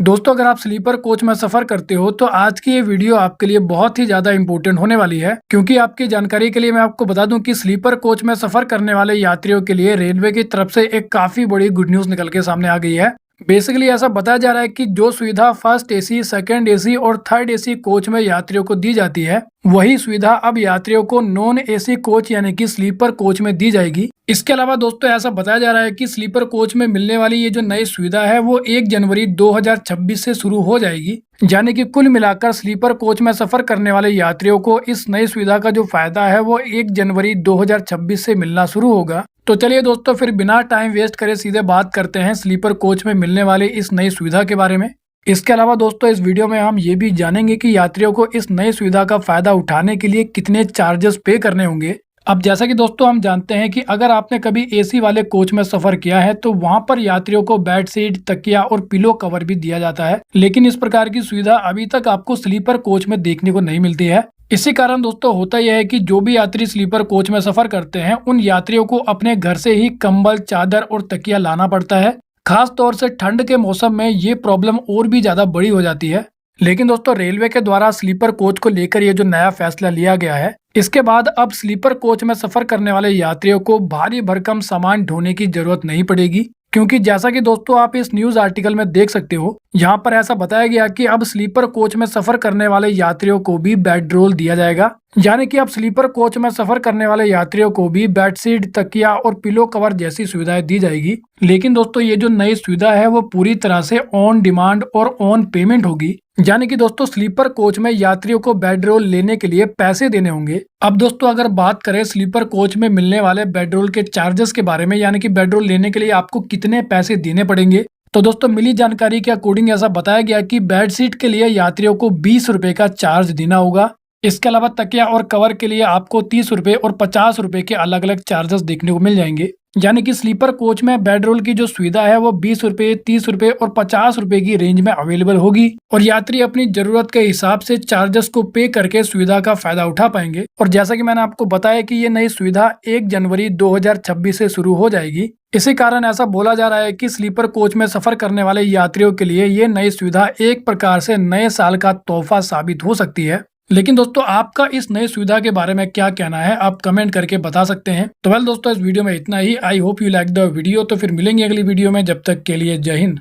दोस्तों अगर आप स्लीपर कोच में सफर करते हो तो आज की ये वीडियो आपके लिए बहुत ही ज्यादा इंपॉर्टेंट होने वाली है, क्योंकि आपकी जानकारी के लिए मैं आपको बता दूं कि स्लीपर कोच में सफर करने वाले यात्रियों के लिए रेलवे की तरफ से एक काफी बड़ी गुड न्यूज निकल के सामने आ गई है। बेसिकली ऐसा बताया जा रहा है कि जो सुविधा फर्स्ट एसी, सेकंड एसी और थर्ड एसी कोच में यात्रियों को दी जाती है, वही सुविधा अब यात्रियों को नॉन एसी कोच यानी कि स्लीपर कोच में दी जाएगी। इसके अलावा दोस्तों ऐसा बताया जा रहा है कि स्लीपर कोच में मिलने वाली ये जो नई सुविधा है वो 1 जनवरी 2026 से शुरू हो जाएगी। यानी कि कुल मिलाकर स्लीपर कोच में सफर करने वाले यात्रियों को इस नई सुविधा का जो फायदा है वो 1 जनवरी 2026 से मिलना शुरू होगा। तो चलिए दोस्तों फिर बिना टाइम वेस्ट करे सीधे बात करते हैं स्लीपर कोच में मिलने वाली इस नई सुविधा के बारे में। इसके अलावा दोस्तों इस वीडियो में हम ये भी जानेंगे कि यात्रियों को इस नई सुविधा का फायदा उठाने के लिए कितने चार्जेस पे करने होंगे। अब जैसा कि दोस्तों हम जानते हैं कि अगर आपने कभी एसी वाले कोच में सफर किया है तो वहां पर यात्रियों को बेड शीट, तकिया और पिलो कवर भी दिया जाता है, लेकिन इस प्रकार की सुविधा अभी तक आपको स्लीपर कोच में देखने को नहीं मिलती है। इसी कारण दोस्तों होता यह है कि जो भी यात्री स्लीपर कोच में सफर करते हैं उन यात्रियों को अपने घर से ही कंबल, चादर और तकिया लाना पड़ता है। खास तौर से ठंड के मौसम में ये प्रॉब्लम और भी ज्यादा बड़ी हो जाती है। लेकिन दोस्तों रेलवे के द्वारा स्लीपर कोच को लेकर ये जो नया फैसला लिया गया है, इसके बाद अब स्लीपर कोच में सफर करने वाले यात्रियों को भारी भरकम सामान ढोने की जरूरत नहीं पड़ेगी, क्योंकि जैसा कि दोस्तों आप इस न्यूज आर्टिकल में देख सकते हो, यहाँ पर ऐसा बताया गया कि अब स्लीपर कोच में सफर करने वाले यात्रियों को भी बेड रोल दिया जाएगा। यानी कि अब स्लीपर कोच में सफर करने वाले यात्रियों को भी बेडशीट, तकिया और पिलो कवर जैसी सुविधाएं दी जाएगी। लेकिन दोस्तों ये जो नई सुविधा है वो पूरी तरह से ऑन डिमांड और ऑन पेमेंट होगी। यानी कि दोस्तों स्लीपर कोच में यात्रियों को बेड रोल लेने के लिए पैसे देने होंगे। अब दोस्तों अगर बात करें स्लीपर कोच में मिलने वाले बेड रोल के चार्जेस के बारे में, यानी कि बेड रोल लेने के लिए आपको कितने पैसे देने पड़ेंगे, तो दोस्तों मिली जानकारी के अकॉर्डिंग ऐसा बताया गया कि बेडशीट के लिए यात्रियों को 20 रुपए का चार्ज देना होगा। इसके अलावा तकिया और कवर के लिए आपको 30 रुपए और 50 रुपए के अलग अलग चार्जेस देखने को मिल जाएंगे। यानी कि स्लीपर कोच में बेड रोल की जो सुविधा है वो 20 रुपए, 30 रुपए और 50 रुपए की रेंज में अवेलेबल होगी और यात्री अपनी जरूरत के हिसाब से चार्जेस को पे करके सुविधा का फायदा उठा पाएंगे। और जैसा कि मैंने आपको बताया कि ये नई सुविधा 1 जनवरी 2026 से शुरू हो जाएगी। इसी कारण ऐसा बोला जा रहा है कि स्लीपर कोच में सफर करने वाले यात्रियों के लिए ये नई सुविधा एक प्रकार से नए साल का तोहफा साबित हो सकती है। लेकिन दोस्तों आपका इस नई सुविधा के बारे में क्या कहना है, आप कमेंट करके बता सकते हैं। तो वेल दोस्तों इस वीडियो में इतना ही। I hope you like the video. तो फिर मिलेंगे अगली वीडियो में, जब तक के लिए जय हिंद।